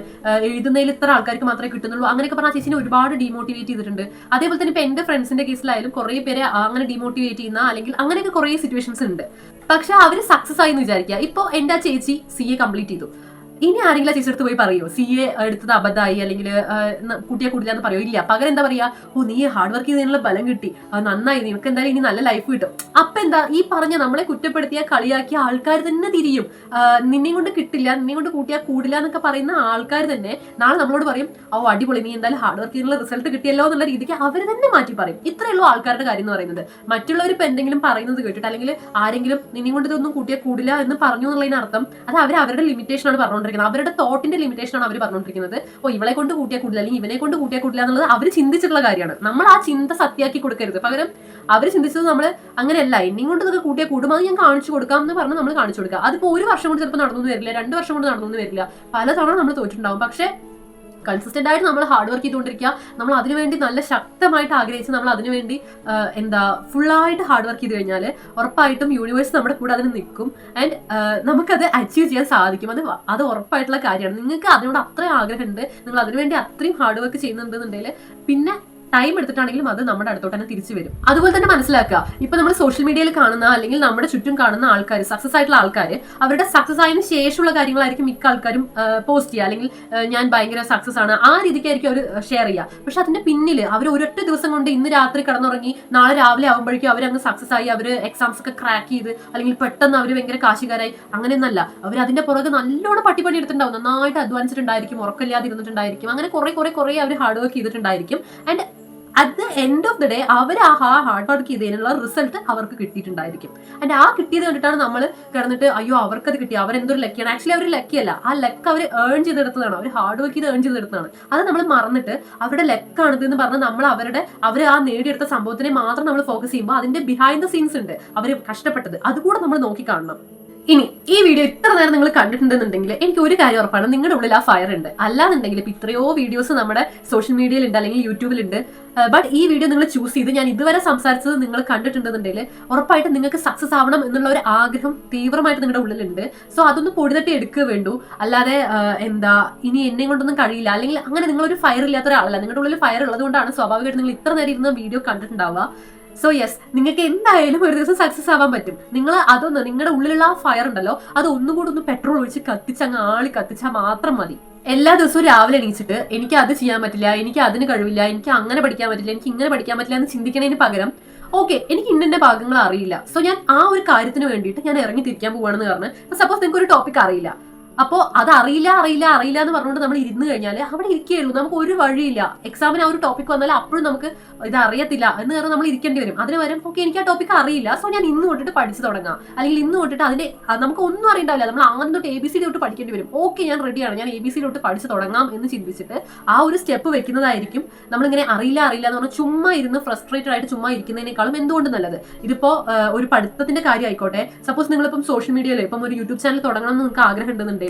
എഴുതുന്നതിൽ ഇത്ര ആൾക്കാർക്ക് മാത്രമേ കിട്ടുന്നുള്ളൂ, അങ്ങനെയൊക്കെ പറഞ്ഞ ചേച്ചിനെ ഒരുപാട് ഡീമോട്ടിവേറ്റ് ചെയ്തിട്ടുണ്ട്. അതേപോലെ തന്നെ ഇപ്പൊ എന്റെ ഫ്രണ്ട്സിന്റെ കേസിലായാലും കുറെ പേരെ അങ്ങനെ ഡീമോട്ടിവേറ്റ് ചെയ്യുന്ന, അല്ലെങ്കിൽ അങ്ങനെയൊക്കെ കുറെ സിറ്റുവേഷൻസ് ഉണ്ട്. പക്ഷെ അവര് സക്സസ് ആയി എന്ന് വിചാരിക്കുക. ഇപ്പൊ എന്റെ ആ ചേച്ചി CA കംപ്ലീറ്റ് ചെയ്തു, ഇനി ആരെങ്കിലും ചേച്ചി അടുത്ത് പോയി പറയോ CA എടുത്തത് അബദ്ധമായി അല്ലെങ്കിൽ കുട്ടിയെ കൂടില്ല എന്ന് പറയോ? ഇല്ല. പകരം എന്താ പറയാ, ഓ നീ ഹാർഡ് വർക്ക് ചെയ്തതിനുള്ള ബലം കിട്ടി, നന്നായി, നിനക്ക് എന്തായാലും ഇനി നല്ല ലൈഫ് കിട്ടും. അപ്പൊ എന്താ ഈ പറഞ്ഞ നമ്മളെ കുറ്റപ്പെടുത്തിയ കളിയാക്കിയ ആൾക്കാർ തന്നെ തിരിയും. നിന്നെയും കൊണ്ട് കിട്ടില്ല, നിന്നെ കൊണ്ട് കൂട്ടിയാൽ കൂടില്ല എന്നൊക്കെ പറയുന്ന ആൾക്കാർ തന്നെ നാളെ നമ്മളോട് പറയും, ഓ അടിപൊളി, നീ എന്തായാലും ഹാർഡ് വർക്ക് ചെയ്യുന്ന റിസൾട്ട് കിട്ടിയല്ലോ എന്നുള്ള രീതിക്ക് അവർ തന്നെ മാറ്റി പറയും. ഇത്രയുള്ളൂ ആൾക്കാരുടെ കാര്യം എന്ന് പറയുന്നത്. മറ്റുള്ളവർ ഇപ്പൊ എന്തെങ്കിലും പറയുന്നത് കേട്ടിട്ട് അല്ലെങ്കിൽ ആരെങ്കിലും നിന്നെ കൊണ്ട് ഇതൊന്നും കൂട്ടിയാൽ കൂടില്ല എന്ന് പറഞ്ഞു എന്നുള്ളതിനർത്ഥം അത് അവരുടെ ലിമിറ്റേഷൻ ആണ് പറഞ്ഞുകൊണ്ടിരിക്കുന്നത്, അവരുടെ തോട്ടിന്റെ ലിമിറ്റേഷൻ ആണ് അവർ പറഞ്ഞുകൊണ്ടിരിക്കുന്നത്. ഓ ഇവളെ കൊണ്ട് കൂട്ടിയാൽ കൂടില്ല അല്ലെങ്കിൽ ഇവനെ കൊണ്ട് കൂട്ടിയാൽ കൂടില്ല എന്നുള്ളത് അവർ ചിന്തിച്ചിട്ടുള്ള കാര്യമാണ്. നമ്മൾ ആ ചിന്ത സത്യാക്കി കൊടുക്കരുത്. പകരം അവർ ചിന്തിച്ചത് നമ്മൾ അങ്ങനെയല്ല, എന്നെയും കൊണ്ട് ഇതൊക്കെ കൂട്ടിയാൽ കൂടും, അത് ഞാൻ കാണിച്ചു കൊടുക്കാം എന്ന് പറഞ്ഞ് നമ്മൾ കാണിച്ചു കൊടുക്കുക. അതിപ്പോ 1 വർഷം കൊണ്ട് ചിലപ്പോൾ നടന്നു വരില്ല, 2 വർഷം കൊണ്ട് നടന്നു വരില്ല, പലതവണ നമ്മൾ തോറ്റിട്ടുണ്ടാവും. പക്ഷെ കൺസിസ്റ്റന്റ് ആയിട്ട് നമ്മൾ ഹാർഡ് വർക്ക് ചെയ്തുകൊണ്ടിരിക്കുക, നമ്മൾ അതിനുവേണ്ടി നല്ല ശക്തമായിട്ട് ആഗ്രഹിച്ച് നമ്മൾ അതിനുവേണ്ടി ഫുള്ളായിട്ട് ഹാർഡ് വർക്ക് ചെയ്ത് കഴിഞ്ഞാൽ ഉറപ്പായിട്ടും യൂണിവേഴ്സ് നമ്മുടെ കൂടെ അതിന് നിൽക്കും. ആൻഡ് നമുക്കത് അച്ചീവ് ചെയ്യാൻ സാധിക്കും. അത് ഉറപ്പായിട്ടുള്ള കാര്യമാണ്. നിങ്ങൾക്ക് അതിനോട് അത്രയും ആഗ്രഹമുണ്ട്, നിങ്ങൾ അതിനുവേണ്ടി അത്രയും ഹാർഡ് വർക്ക് ചെയ്യുന്നുണ്ടെന്നുണ്ടെങ്കിൽ പിന്നെ ടൈം എടുത്തിട്ടാണെങ്കിലും അത് നമ്മുടെ അടുത്തോട്ട് തന്നെ തിരിച്ചു വരും. അതുപോലെ തന്നെ മനസ്സിലാക്കുക, ഇപ്പൊ നമ്മൾ സോഷ്യൽ മീഡിയയിൽ കാണുന്ന അല്ലെങ്കിൽ നമ്മുടെ ചുറ്റും കാണുന്ന ആൾക്കാർ, സക്സസ് ആയിട്ടുള്ള ആൾക്കാർ, അവരുടെ സക്സസ് ആയതിനു ശേഷമുള്ള കാര്യങ്ങളായിരിക്കും മിക്ക ആൾക്കാരും പോസ്റ്റ് ചെയ്യുക, അല്ലെങ്കിൽ ഞാൻ ഭയങ്കര സക്സസ് ആണ് ആ രീതിക്കായിരിക്കും അവർ ഷെയർ ചെയ്യുക. പക്ഷെ അതിന്റെ പിന്നിൽ അവർ ഒരൊറ്റ ദിവസം കൊണ്ട് ഇന്ന് രാത്രി കിടന്നുറങ്ങി നാളെ രാവിലെ ആകുമ്പോഴേക്കും അവരങ്ങ് സക്സസ് ആയി, അവർ എക്സാംസ് ഒക്കെ ക്രാക്ക് ചെയ്ത് അല്ലെങ്കിൽ പെട്ടെന്ന് അവർ ഭയങ്കര കാശുകാരായി, അങ്ങനെയൊന്നല്ല. അവർ അതിന്റെ പുറകെ നല്ലോണം പട്ടിപ്പണി എടുത്തിട്ടുണ്ടാവും, നന്നായിട്ട് അധ്വാനിച്ചിട്ടുണ്ടായിരിക്കും, ഉറക്കമില്ലാതിരുന്നിട്ടുണ്ടായിരിക്കും, അങ്ങനെ കുറെ അവർ ഹാർഡ് വർക്ക് ചെയ്തിട്ടുണ്ടായിരിക്കും. And at the end of the day അവർ ആ ഹാർഡ് വർക്ക് ചെയ്തതിനുള്ള റിസൾട്ട് അവർക്ക് കിട്ടിയിട്ടുണ്ടായിരിക്കും. ആൻഡ് ആ കിട്ടിയത് കണ്ടിട്ടാണ് നമ്മൾ കിടന്നിട്ട് അയ്യോ അവർക്കത് കിട്ടി, അവരെന്തൊരു ലക്കിയാണ്. ആക്ച്വലി അവർ ലക്കിയല്ല, ആ ലക്ക് അവർ ഏൺ ചെയ്തെടുത്തതാണ്, അവർ ഹാർഡ് വർക്ക് ചെയ്ത് ഏൺ ചെയ്തെടുത്തതാണ്. അത് നമ്മൾ മറന്നിട്ട് അവരുടെ ലക്കാണിത് എന്ന് പറഞ്ഞ് നമ്മൾ അവർ ആ നേടിയെടുത്ത സംഭവത്തിനെ മാത്രം നമ്മൾ ഫോക്കസ് ചെയ്യുമ്പോൾ അതിന്റെ ബിഹൈൻഡ് ദ സീൻസ് ഉണ്ട്, അവർ കഷ്ടപ്പെട്ടത്, അതുകൂടെ നമ്മൾ നോക്കി കാണണം. ഇനി ഈ വീഡിയോ ഇത്ര നേരം നിങ്ങൾ കണ്ടിട്ടുണ്ടെന്നുണ്ടെങ്കിൽ എനിക്ക് ഒരു കാര്യം ഉറപ്പാണ്, നിങ്ങളുടെ ഉള്ളിൽ ആ ഫയർ ഉണ്ട്. അല്ലാന്നുണ്ടെങ്കിൽ ഇപ്പൊ ഇത്രയോ വീഡിയോസ് നമ്മുടെ സോഷ്യൽ മീഡിയയിലുണ്ട് അല്ലെങ്കിൽ യൂട്യൂബിലുണ്ട്, ബട്ട് ഈ വീഡിയോ നിങ്ങൾ ചൂസ് ചെയ്ത് ഞാൻ ഇതുവരെ സംസാരിച്ചത് നിങ്ങൾ കണ്ടിട്ടുണ്ടെന്നുണ്ടെങ്കിൽ ഉറപ്പായിട്ടും നിങ്ങൾക്ക് സക്സസ് ആവണം എന്നുള്ള ഒരു ആഗ്രഹം തീവ്രമായിട്ട് നിങ്ങളുടെ ഉള്ളിലുണ്ട്. സോ അതൊന്ന് പൊടിതട്ടി എടുക്കുക വേണ്ടു. അല്ലാതെ ഇനി എന്നെ കൊണ്ടൊന്നും കഴിയില്ല അല്ലെങ്കിൽ അങ്ങനെ നിങ്ങളൊരു ഫയർ ഇല്ലാത്ത ഒരാളല്ല. നിങ്ങളുടെ ഉള്ളിൽ ഫയർ ഉള്ളതുകൊണ്ടാണ് സ്വാഭാവികമായിട്ട് നിങ്ങൾ ഇത്ര നേരം ഇരുന്ന വീഡിയോ കണ്ടിട്ടുണ്ടാവുക. സോ യെസ്, നിങ്ങൾക്ക് എന്തായാലും ഒരു ദിവസം സക്സസ് ആവാൻ പറ്റും. നിങ്ങൾ അതൊന്ന് നിങ്ങളുടെ ഉള്ളിലുള്ള ആ ഫയർ ഉണ്ടല്ലോ, അത് ഒന്നുകൂടി ഒന്ന് പെട്രോൾ ഒഴിച്ച് കത്തിച്ചങ്ങ് കത്തിച്ചാൽ മാത്രം മതി. എല്ലാ ദിവസവും രാവിലെ എണീച്ചിട്ട് എനിക്ക് അത് ചെയ്യാൻ പറ്റില്ല, എനിക്ക് അതിന് കഴിവില്ല, എനിക്ക് അങ്ങനെ പഠിക്കാൻ പറ്റില്ല, എനിക്ക് ഇങ്ങനെ പഠിക്കാൻ പറ്റില്ല എന്ന് ചിന്തിക്കുന്നതിന് പകരം ഓക്കെ എനിക്ക് ഇന്ന ഭാഗങ്ങൾ അറിയില്ല, സോ ഞാൻ ആ ഒരു കാര്യത്തിന് വേണ്ടിയിട്ട് ഞാൻ ഇറങ്ങി തിരിക്കാൻ പോവാണെന്ന് പറഞ്ഞ് സപ്പോസ് നിങ്ങൾക്ക് ഒരു ടോപ്പിക് അറിയില്ല, അപ്പോൾ അത് അറിയില്ല എന്ന് പറഞ്ഞുകൊണ്ട് നമ്മൾ ഇരുന്ന് കഴിഞ്ഞാൽ അവിടെ ഇരിക്കുകയുള്ളൂ, നമുക്ക് ഒരു വഴിയില്ല. എക്സാമിന് ആ ഒരു ടോപ്പിക് വന്നാൽ അപ്പോഴും നമുക്ക് ഇത് അറിയത്തില്ല എന്ന് പറഞ്ഞാൽ നമ്മൾ ഇരിക്കേണ്ടി വരും. അതിന് വരും ഓക്കെ എനിക്ക് ആ ടോപ്പിക് അറിയില്ല, സോ ഞാൻ ഇന്ന് തൊട്ടിട്ട് പഠിച്ചു തുടങ്ങാം, അല്ലെങ്കിൽ ഇന്ന് തൊട്ടിട്ട് അതിന്റെ നമുക്ക് ഒന്നും അറിയണ്ടാവില്ല, നമ്മൾ ആദ്യം തൊട്ട് ABC തൊട്ട് പഠിക്കേണ്ടി വരും. ഓക്കെ ഞാൻ റെഡിയാണ്, ഞാൻ ABC തൊട്ട് പഠിച്ചു തുടങ്ങാം എന്ന് ചിന്തിച്ചിട്ട് ആ ഒരു സ്റ്റെപ്പ് വെക്കുന്നതായിരിക്കും നമ്മളിങ്ങനെ അറിയില്ല എന്ന് പറഞ്ഞാൽ ചുമ്മാ ഇരുന്ന് ഫ്രസ്ട്രേറ്റഡ് ആയിട്ട് ചുമ്മാ ഇരിക്കുന്നതിനേക്കാളും എന്തുകൊണ്ട് നല്ലത്. ഇതിപ്പോ ഒരു പഠിത്തത്തിന്റെ കാര്യം ആയിക്കോട്ടെ, സപ്പോസ് നിങ്ങളിപ്പം സോഷ്യൽ മീഡിയയിൽ ഇപ്പം ഒരു യൂട്യൂബ് ചാനൽ തുടങ്ങണം എന്ന് നിങ്ങൾക്ക് ആഗ്രഹം ഉണ്ടെന്നുണ്ടെങ്കിൽ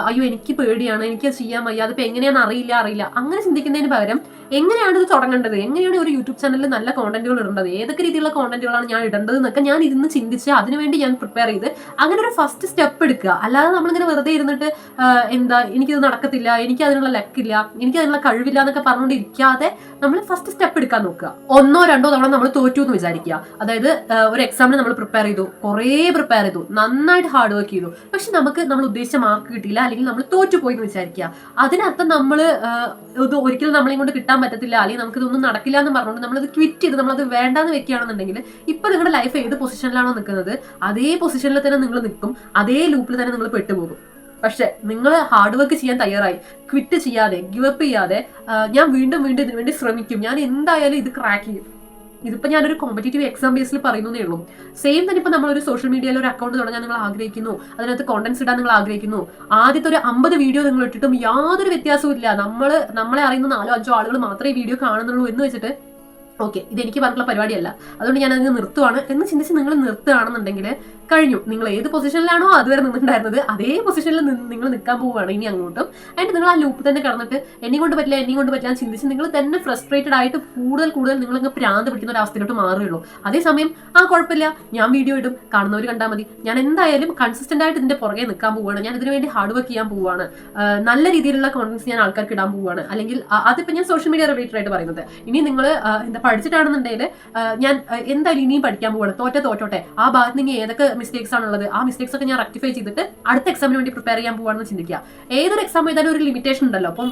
അയ്യോ എനിക്ക് പേടിയാണ്, എനിക്ക് ചെയ്യാൻ വയ്യ, അതിപ്പോ എങ്ങനെയാണെന്ന് അറിയില്ല അങ്ങനെ ചിന്തിക്കുന്നതിന് പകരം എങ്ങനെയാണ് ഇത് തുടങ്ങേണ്ടത്, എങ്ങനെയാണ് ഒരു യൂട്യൂബ് ചാനലിൽ നല്ല കോണ്ടന്റുകൾ ഇടേണ്ടത്, ഏതൊക്കെ രീതിയിലുള്ള കോണ്ടന്റുകളാണ് ഞാൻ ഇടേണ്ടത് എന്നൊക്കെ ഞാൻ ഇരുന്ന് ചിന്തിച്ച് അതിനുവേണ്ടി ഞാൻ പ്രിപ്പയർ ചെയ്ത് അങ്ങനെ ഒരു ഫസ്റ്റ് സ്റ്റെപ്പ് എടുക്കുക. അല്ലാതെ നമ്മളിങ്ങനെ വെറുതെ ഇരുന്നിട്ട് എനിക്കിത് നടക്കത്തില്ല, എനിക്ക് അതിനുള്ള ലക്കില്ല, എനിക്ക് അതിനുള്ള കഴിവില്ല എന്നൊക്കെ പറഞ്ഞുകൊണ്ടിരിക്കാതെ നമ്മൾ ഫസ്റ്റ് സ്റ്റെപ്പ് എടുക്കാൻ നോക്കുക. 1 2 തവണ നമ്മൾ തോറ്റു എന്ന് വിചാരിക്കുക. അതായത് ഒരു എക്സാമിന് നമ്മൾ പ്രിപ്പയർ ചെയ്തു, നന്നായിട്ട് ഹാർഡ് വർക്ക് ചെയ്തു, പക്ഷെ നമ്മൾ ഉദ്ദേശിച്ച മാർക്ക് കിട്ടിയില്ല അല്ലെങ്കിൽ നമ്മൾ തോറ്റുപോയി എന്ന് വിചാരിക്കുക. അതിനർത്ഥം നമ്മൾ ഇത് ഒരിക്കലും നമ്മളെ കൊണ്ട് കിട്ടാൻ പറ്റത്തില്ല അല്ലെങ്കിൽ നമുക്ക് ഇതൊന്നും നടക്കില്ല എന്ന് പറഞ്ഞുകൊണ്ട് നമ്മളത് ക്വിറ്റ് ചെയ്ത് നമ്മളത് വേണ്ടാന്ന് വെക്കുകയാണെന്നുണ്ടെങ്കിൽ ഇപ്പൊ നിങ്ങളുടെ ലൈഫ് ഏത് പൊസിഷനിലാണോ നിൽക്കുന്നത് അതേ പൊസിഷനിൽ തന്നെ നിങ്ങൾ നിൽക്കും, അതേ ലൂപ്പിൽ തന്നെ നിങ്ങൾ പെട്ടുപോകും. പക്ഷെ നിങ്ങൾ ഹാർഡ് വർക്ക് ചെയ്യാൻ തയ്യാറായി, ക്വിറ്റ് ചെയ്യാതെ, ഗിവപ്പ് ചെയ്യാതെ ഞാൻ വീണ്ടും ഇതിനു വേണ്ടി ശ്രമിക്കും, ഞാൻ എന്തായാലും ഇത് ക്രാക്ക് ചെയ്യും. ഇതിപ്പോ ഞാനൊരു കോമ്പറ്റേറ്റീവ് എക്സാം ബേസിൽ പറയുന്നതേ ഉള്ളൂ. സെയിം തന്നെ ഇപ്പൊ നമ്മളൊരു സോഷ്യൽ മീഡിയയിൽ ഒരു അക്കൗണ്ട് തുടങ്ങാൻ നിങ്ങൾ ആഗ്രഹിക്കുന്നു, അതിനകത്ത് കോണ്ടന്റ്സ് ഇടാൻ നിങ്ങൾ ആഗ്രഹിക്കുന്നു, ആദ്യത്തെ ഒരു 50 വീഡിയോ നിങ്ങൾ ഇട്ടിട്ടും യാതൊരു വ്യത്യാസവും ഇല്ല, നമ്മളെ അറിയുന്ന 4 5 ആളുകൾ മാത്രമേ ഈ വീഡിയോ കാണുന്നുള്ളൂ എന്ന് വെച്ചിട്ട് ഓക്കെ ഇതെനിക്ക് പറഞ്ഞിട്ടുള്ള പരിപാടിയല്ല, അതുകൊണ്ട് ഞാൻ അതിന് നിർത്തുവാണ് എന്ന് ചിന്തിച്ച് നിങ്ങൾ നിർത്തുകയാണെന്നുണ്ടെങ്കിൽ കഴിഞ്ഞു. നിങ്ങൾ ഏത് പൊസിഷനിലാണോ അതുവരെ നിന്നിട്ടുണ്ടായിരുന്നത് അതേ പൊസിഷനിൽ നിങ്ങൾ നിൽക്കാൻ പോവുകയാണ് ഇനി അങ്ങോട്ടും. ആൻഡ് നിങ്ങൾ ആ ലൂപ്പ് തന്നെ കടന്നിട്ട് എന്നെ കൊണ്ട് പറ്റില്ല ചിന്തിച്ച് നിങ്ങൾ തന്നെ ഫ്രസ്ട്രേറ്റഡ് ആയിട്ട് കൂടുതൽ നിങ്ങളിങ്ങ് പ്രാന്ത് പിടിക്കുന്ന ഒരു അവസ്ഥയിലോട്ട് മാറുകയുള്ളൂ. അതേസമയം കുഴപ്പമില്ല, ഞാൻ വീഡിയോ ഇടും, കാണുന്നവർ കണ്ടാൽ മതി, ഞാൻ എന്തായാലും കൺസിസ്റ്റന്റ് ആയിട്ട് ഇതിന്റെ പുറകെ നിൽക്കാൻ പോവുകയാണ്, ഞാൻ ഇതിനു വേണ്ടി ഹാർഡ് വർക്ക് ചെയ്യാൻ പോവുകയാണ്, നല്ല രീതിയിലുള്ള കോൺഫിഡൻസ് ഞാൻ ആൾക്കാർക്ക് ഇടാൻ പോവുകയാണ്. അല്ലെങ്കിൽ അതിപ്പോ ഞാൻ സോഷ്യൽ മീഡിയ റിലേറ്റഡ് ആയിട്ട് പറയുന്നത്. ഇനി നിങ്ങൾ പഠിച്ചിട്ടാണെന്നുണ്ടെങ്കിൽ ഞാൻ എന്തായാലും ഇനിയും പഠിക്കാൻ പോവാണ്, തോറ്റോട്ടെ, ആ ഭാഗത്ത് നിങ്ങൾ ഏതൊക്കെ മിസ്റ്റേക്സ് ആണുള്ളത്, ആ മിസ്റ്റേക്സ് ഒക്കെ ഞാൻ റെക്ടിഫൈ ചെയ്തിട്ട് അടുത്ത എക്സാമിന് വേണ്ടി പ്രിപ്പയർ ചെയ്യാൻ പോവാണെന്ന് ചിന്തിക്കുക. ഏതൊരു എക്സാം എഴുതാനും ഒരു ലിമിറ്റേഷൻ ഉണ്ടല്ലോ. അപ്പം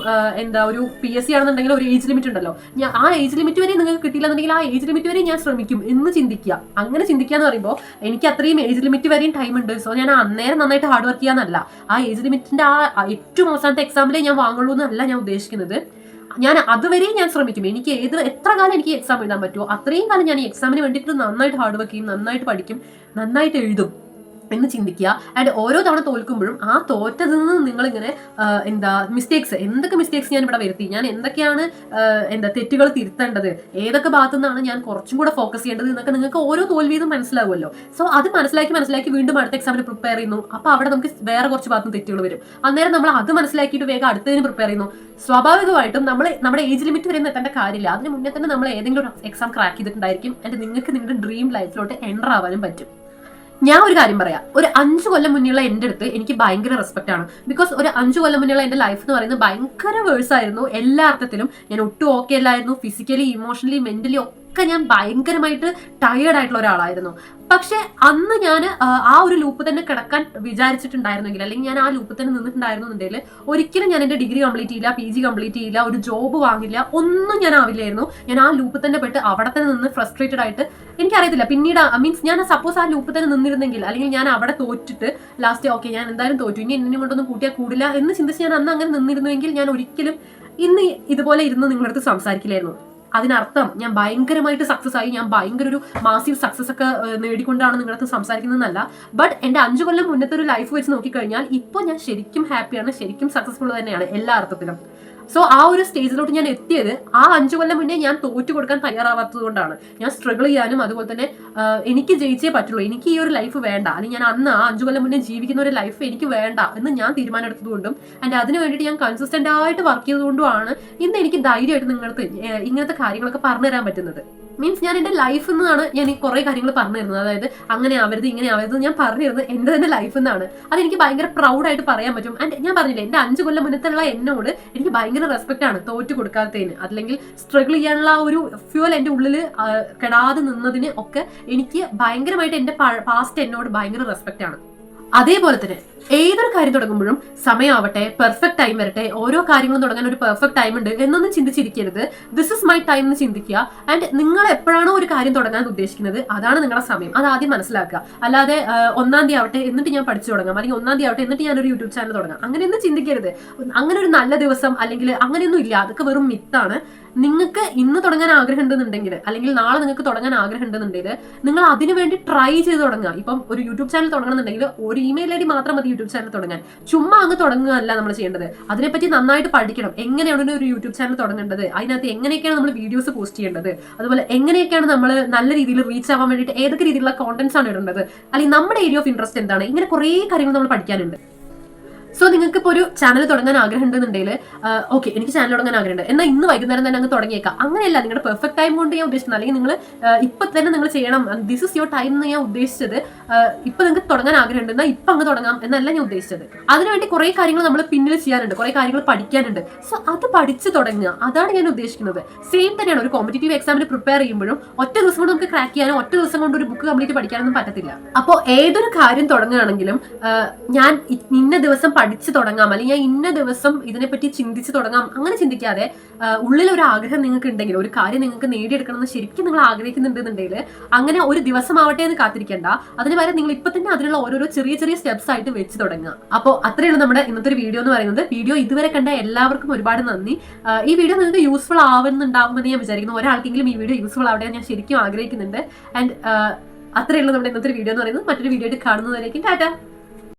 ഒരു PSC ആണെന്നുണ്ടെങ്കിൽ ഒരു ഏജ് ലിമിറ്റ് ഉണ്ടല്ലോ. ആ ഏജ് ലിമിറ്റ് വരെ നിങ്ങൾക്ക് കിട്ടിയില്ലെന്നുണ്ടെങ്കിൽ ആ ഏജ് ലിമിറ്റ് വരെ ഞാൻ ശ്രമിക്കും എന്ന് ചിന്തിക്കുക. അങ്ങനെ ചിന്തിക്കുക എന്ന് പറയുമ്പോൾ എനിക്ക് അത്രയും ഏജ് ലിമിറ്റ് വരെയും ടൈം ഉണ്ട്. സോ ഞാൻ അന്നേരം നന്നായിട്ട് ഹാർഡ് വർക്ക് ചെയ്യാന്നല്ല, ആ ഏജ് ലിമിറ്റിന്റെ ആ ഏറ്റവും അവസാനത്തെ എക്സാമിലേ ഞാൻ വാങ്ങുള്ളൂ എന്നല്ല ഞാൻ ഉദ്ദേശിക്കുന്നത്. ഞാൻ അതുവരെയും ഞാൻ ശ്രമിക്കും. എനിക്ക് എത്ര കാലം എനിക്ക് എക്സാം എഴുതാൻ പറ്റുമോ അത്രയും കാലം ഞാൻ ഈ എക്സാമിന് വേണ്ടിയിട്ട് നന്നായിട്ട് ഹാർഡ് വർക്ക് ചെയ്യും, നന്നായിട്ട് പഠിക്കും, നന്നായിട്ട് എഴുതും എന്ന് ചിന്തിക്കുക. ആൻഡ് ഓരോ തവണ തോൽക്കുമ്പോഴും ആ തോറ്റതിൽ നിന്ന് നിങ്ങളിങ്ങനെ എന്തൊക്കെ മിസ്റ്റേക്സ് ഞാൻ ഇവിടെ വരുത്തി, ഞാൻ എന്തൊക്കെയാണ് തെറ്റുകൾ തിരുത്തേണ്ടത്, ഏതൊക്കെ ഭാഗത്തു നിന്നാണ് ഞാൻ കുറച്ചും കൂടെ ഫോക്കസ് ചെയ്യേണ്ടത് എന്നൊക്കെ നിങ്ങൾക്ക് ഓരോ തോൽവിയും മനസ്സിലാവുമല്ലോ. സോ അത് മനസ്സിലാക്കി വീണ്ടും അടുത്ത എക്സാമിന് പ്രിപ്പയർ ചെയ്യുന്നു. അപ്പോൾ അവിടെ നമുക്ക് വേറെ കുറച്ച് ഭാഗത്ത് തെറ്റുകൾ വരും. അന്നേരം നമ്മൾ അത് മനസ്സിലാക്കിയിട്ട് വേഗം അടുത്തതിന് പ്രിപ്പയർ ചെയ്യുന്നു. സ്വാഭാവികമായിട്ടും നമ്മുടെ ഏജ് ലിമിറ്റ് വരെ എത്തേണ്ട കാര്യമില്ല. അതിന് മുന്നേ തന്നെ നമ്മൾ ഏതെങ്കിലും ഒരു എക്സാം ക്രാക്ക് ചെയ്തിട്ടുണ്ടായിരിക്കും. ആൻഡ് നിങ്ങൾക്ക് നിങ്ങളുടെ ഡ്രീം ലൈഫിലോട്ട് എൻ്റർ ആവാനും പറ്റും. ഞാൻ ഒരു കാര്യം പറയാം, ഒരു 5 കൊല്ലം മുന്നുള്ള എൻ്റെ അടുത്ത് എനിക്ക് ഭയങ്കര റെസ്പെക്ട് ആണ്. ബിക്കോസ് ഒരു 5 കൊല്ലം മുന്നുള്ള എൻ്റെ ലൈഫ് എന്ന് പറയുന്നത് ഭയങ്കര വേഴ്സ് ആയിരുന്നു. എല്ലാ അർത്ഥത്തിലും ഞാൻ ഒട്ടും ഓക്കെ അല്ലായിരുന്നു. ഫിസിക്കലി, ഇമോഷണലി, മെന്റലി ഒക്കെ ഞാൻ ഭയങ്കരമായിട്ട് ടയേർഡ് ആയിട്ടുള്ള ഒരാളായിരുന്നു. പക്ഷെ അന്ന് ഞാൻ ആ ഒരു ലൂപ്പ് തന്നെ കിടക്കാൻ വിചാരിച്ചിട്ടുണ്ടായിരുന്നെങ്കിൽ, അല്ലെങ്കിൽ ഞാൻ ആ ലൂപ്പ് തന്നെ നിന്നിട്ടുണ്ടായിരുന്നുണ്ടെങ്കിൽ ഒരിക്കലും ഞാൻ എൻ്റെ ഡിഗ്രി കംപ്ലീറ്റ് ചെയ്യില്ല, PG കംപ്ലീറ്റ് ചെയ്യില്ല, ഒരു ജോബ് വാങ്ങില്ല, ഒന്നും ഞാൻ ആവില്ലായിരുന്നു. ഞാൻ ആ ലൂപ്പ് തന്നെ പെട്ട് അവിടെ തന്നെ നിന്ന് ഫ്രസ്ട്രേറ്റഡ് ആയിട്ട്, എനിക്കറിയത്തില്ല പിന്നീട് മീൻസ് ഞാൻ സപ്പോസ് ആ ലൂപ്പ് തന്നെ നിന്നിരുന്നെങ്കിൽ, അല്ലെങ്കിൽ ഞാൻ അവിടെ തോറ്റിട്ട് ലാസ്റ്റ് ഓക്കെ ഞാൻ എന്തായാലും തോറ്റു, ഇനി എന്നെ കൊണ്ടൊന്നും കൂട്ടിയാൽ കൂടില്ല എന്ന് ചിന്തിച്ച് ഞാൻ അന്ന് അങ്ങനെ നിന്നിരുന്നുവെങ്കിൽ ഞാൻ ഒരിക്കലും ഇന്ന് ഇതുപോലെ ഇരുന്ന് നിങ്ങളുടെ അടുത്ത് സംസാരിക്കില്ലായിരുന്നു. അതിനർത്ഥം ഞാൻ ഭയങ്കരമായിട്ട് സക്സസ് ആയി, ഞാൻ ഭയങ്കര ഒരു മാസീവ് സക്സസ് ഒക്കെ നേടിക്കൊണ്ടാണ് നിങ്ങളടുത്ത് സംസാരിക്കുന്നതെന്നല്ല. ബട്ട് എൻ്റെ 5 കൊല്ലം മുന്നത്തെ ഒരു ലൈഫ് വെച്ച് നോക്കിക്കഴിഞ്ഞാൽ ഇപ്പോൾ ഞാൻ ശരിക്കും ഹാപ്പിയാണ്, ശരിക്കും സക്സസ്ഫുൾ തന്നെയാണ് എല്ലാ അർത്ഥത്തിലും. സോ ആ ഒരു സ്റ്റേജിലോട്ട് ഞാൻ എത്തിയത് ആ 5 കൊല്ലം മുന്നേ ഞാൻ തോറ്റു കൊടുക്കാൻ തയ്യാറാവാത്തത് കൊണ്ടാണ്. ഞാൻ സ്ട്രഗിൾ ചെയ്യാനും അതുപോലെ തന്നെ എനിക്ക് ജയിച്ചേ പറ്റുള്ളൂ, എനിക്ക് ഈ ഒരു ലൈഫ് വേണ്ട, അല്ലെങ്കിൽ ഞാൻ അന്ന് ആ 5 കൊല്ലം മുന്നേ ജീവിക്കുന്ന ഒരു ലൈഫ് എനിക്ക് വേണ്ട എന്ന് ഞാൻ തീരുമാനം എടുത്തതുകൊണ്ടും ആൻഡ് അതിന് വേണ്ടിയിട്ട് ഞാൻ കൺസിസ്റ്റന്റ് ആയിട്ട് വർക്ക് ചെയ്തതുകൊണ്ടുമാണ് ഇന്ന് എനിക്ക് ധൈര്യമായിട്ട് നിങ്ങൾക്ക് ഇങ്ങനത്തെ കാര്യങ്ങളൊക്കെ പറഞ്ഞു തരാൻ പറ്റുന്നത്. മീൻസ് ഞാൻ എൻ്റെ ലൈഫിൽ നിന്നാണ് ഞാൻ ഈ കുറേ കാര്യങ്ങൾ പറഞ്ഞു തരുന്നത്. അതായത് അങ്ങനെ ആവരുത്, ഇങ്ങനെ ആവരുത് ഞാൻ പറഞ്ഞു തരുന്നത് എൻ്റെ തന്നെ ലൈഫിൽ നിന്നാണ്. അതെനിക്ക് ഭയങ്കര പ്രൗഡായിട്ട് പറയാൻ പറ്റും. ആൻഡ് ഞാൻ പറഞ്ഞില്ലേ, എൻ്റെ 5 കൊല്ലം മുന്നത്തുള്ള എന്നോട് എനിക്ക് ഭയങ്കര റെസ്പെക്ട് ആണ് തോറ്റു കൊടുക്കാത്തതിന്, അല്ലെങ്കിൽ സ്ട്രഗിൾ ചെയ്യാനുള്ള ഒരു ഫ്യൂവൽ എൻ്റെ ഉള്ളിൽ കെടാതെ നിന്നതിന് ഒക്കെ എനിക്ക് ഭയങ്കരമായിട്ട് എൻ്റെ പാസ്റ്റ് എന്നോട് ഭയങ്കര റെസ്പെക്ട് ആണ്. അതേപോലെ തന്നെ ഏതൊരു കാര്യം തുടങ്ങുമ്പോഴും സമയമാവട്ടെ, പെർഫെക്റ്റ് ടൈം വരട്ടെ, ഓരോ കാര്യങ്ങളും തുടങ്ങാൻ ഒരു പെർഫെക്റ്റ് ടൈം ഉണ്ട് എന്നൊന്നും ചിന്തിച്ചിരിക്കരുത്. ദിസ് ഇസ് മൈ ടൈം എന്ന് ചിന്തിക്കുക. ആൻഡ് നിങ്ങൾ എപ്പോഴാണോ ഒരു കാര്യം തുടങ്ങാൻ ഉദ്ദേശിക്കുന്നത് അതാണ് നിങ്ങളുടെ സമയം, അത് ആദ്യം മനസ്സിലാക്കുക. അല്ലാതെ 1-ാം തീയതി ആവട്ടെ എന്നിട്ട് ഞാൻ പഠിച്ചു തുടങ്ങാം, അല്ലെങ്കിൽ 1-ാം തീയതി ആവട്ടെ എന്നിട്ട് ഞാനൊരു യൂട്യൂബ് ചാനൽ തുടങ്ങാം, അങ്ങനെയൊന്നും ചിന്തിക്കരുത്. അങ്ങനെ ഒരു നല്ല ദിവസം അല്ലെങ്കിൽ അങ്ങനെയൊന്നും ഇല്ല, അതൊക്കെ വെറും മിത്താണ്. നിങ്ങൾക്ക് ഇന്ന് തുടങ്ങാൻ ആഗ്രഹം ഉണ്ടെന്നുണ്ടെങ്കിൽ, അല്ലെങ്കിൽ നാളെ നിങ്ങൾക്ക് തുടങ്ങാൻ ആഗ്രഹം ഉണ്ടെന്നുണ്ടെങ്കിൽ നിങ്ങൾ അതിനു വേണ്ടി ട്രൈ ചെയ്ത് തുടങ്ങുക. ഇപ്പം ഒരു യൂട്യൂബ് ചാനൽ തുടങ്ങണമെന്നുണ്ടെങ്കിൽ ഒരു ഇമെയിൽ ID മാത്രം മതി യൂട്യൂബ് ചാനൽ തുടങ്ങാൻ. ചുമ്മാ അങ്ങ് തുടങ്ങുകയല്ല നമ്മൾ ചെയ്യേണ്ടത്, അതിനെപ്പറ്റി നന്നായിട്ട് പഠിക്കണം. എങ്ങനെയാണ് ഒരു യൂട്യൂബ് ചാനൽ തുടങ്ങേണ്ടത്, അതിനകത്ത് എങ്ങനെയൊക്കെയാണ് നമ്മൾ വീഡിയോസ് പോസ്റ്റ് ചെയ്യേണ്ടത്, അതുപോലെ എങ്ങനെയൊക്കെയാണ് നമ്മൾ നല്ല രീതിയിൽ റീച്ച് ആവാൻ വേണ്ടിയിട്ട് ഏതൊക്കെ രീതിയിലുള്ള കോണ്ടന്റ്സ് ആണ് ഇടേണ്ടത്, അല്ലെങ്കിൽ നമ്മുടെ ഏരിയ ഓഫ് ഇൻട്രസ്റ്റ് എന്താണ്, ഇങ്ങനെ കുറേ കാര്യങ്ങൾ നമ്മൾ പഠിക്കാനുണ്ട്. സോ നിങ്ങൾക്ക് ഇപ്പോൾ ഒരു ചാനൽ തുടങ്ങാൻ ആഗ്രഹം ഉണ്ടെന്നുണ്ടെങ്കിൽ ഓക്കെ എനിക്ക് ചാനൽ തുടങ്ങാൻ ആഗ്രഹമുണ്ട്, എന്നാൽ ഇന്ന് വൈകുന്നേരം തന്നെ അങ്ങ് തുടങ്ങിയേക്കാം. അങ്ങനെയല്ല നിങ്ങളുടെ പെർഫെക്റ്റ് ടൈം കൊണ്ട് ഞാൻ ഉദ്ദേശിക്കുന്നത്, അല്ലെങ്കിൽ നിങ്ങൾ ഇപ്പം തന്നെ നിങ്ങൾ ചെയ്യണം, ദിസ് ഇസ് യുവർ ടൈം എന്ന് ഞാൻ ഉദ്ദേശിച്ചത്. ഇപ്പം നിങ്ങൾക്ക് തുടങ്ങാൻ ആഗ്രഹം ഉണ്ട് എന്നാൽ ഇപ്പം അങ്ങ് തുടങ്ങാം എന്നല്ല ഞാൻ ഉദ്ദേശിച്ചത്. അതിനുവേണ്ടി കുറേ കാര്യങ്ങൾ നമ്മൾ പിന്നിൽ ചെയ്യാനുണ്ട്, കുറേ കാര്യങ്ങൾ പഠിക്കാനുണ്ട്. സോ അത് പഠിച്ച് തുടങ്ങുക, അതാണ് ഞാൻ ഉദ്ദേശിക്കുന്നത്. സെയിം തന്നെയാണ് ഒരു കോമ്പറ്റേറ്റീവ് എക്സാമിന് പ്രിപ്പയർ ചെയ്യുമ്പോഴും ഒറ്റ ദിവസം കൊണ്ട് നമുക്ക് ക്രാക്ക് ചെയ്യാനോ ഒറ്റ ദിവസം കൊണ്ട് ഒരു ബുക്ക് കംപ്ലീറ്റ് പഠിക്കാനൊന്നും പറ്റത്തില്ല. അപ്പോൾ ഏതൊരു കാര്യം തുടങ്ങുകയാണെങ്കിലും ഞാൻ ഇന്ന ദിവസം പഠിച്ചു തുടങ്ങാം, അല്ലെങ്കിൽ ഞാൻ ഇന്ന ദിവസം ഇതിനെപ്പറ്റി ചിന്തിച്ച് തുടങ്ങാം, അങ്ങനെ ചിന്തിക്കാതെ ഉള്ളിൽ ഒരു ആഗ്രഹം നിങ്ങൾക്ക് ഉണ്ടെങ്കിൽ, ഒരു കാര്യം നിങ്ങൾക്ക് നേടിയെടുക്കണം എന്ന് ശരിക്കും നിങ്ങൾ ആഗ്രഹിക്കുന്നുണ്ടെന്നുണ്ടെങ്കിൽ അങ്ങനെ ഒരു ദിവസമാവട്ടെ എന്ന് കാത്തിരിക്കേണ്ട. അതിന് പകരം നിങ്ങൾ ഇപ്പൊ തന്നെ അതിനുള്ള ഓരോരോ ചെറിയ ചെറിയ സ്റ്റെപ്സ് ആയിട്ട് വെച്ച് തുടങ്ങുക. അപ്പോൾ അത്രയാണ് നമ്മുടെ ഇന്നത്തെ ഒരു വീഡിയോ എന്ന് പറയുന്നത്. വീഡിയോ ഇതുവരെ കണ്ട എല്ലാവർക്കും ഒരുപാട് നന്ദി. ഈ വീഡിയോ നിങ്ങൾക്ക് യൂസ്ഫുൾ ആവുന്നുണ്ടാവുമെന്ന് ഞാൻ വിചാരിക്കുന്നു. ഒരാൾക്കെങ്കിലും ഈ വീഡിയോ യൂസ്ഫുൾ ആവട്ടെ ഞാൻ ശരിക്കും ആഗ്രഹിക്കുന്നുണ്ട്. ആൻഡ് അത്രയുള്ള നമ്മുടെ ഇന്നത്തെ വീഡിയോ എന്ന് പറയുന്നത്. മറ്റൊരു വീഡിയോ ആയിട്ട് കാണുന്നതിലേക്കും ടാറ്റ.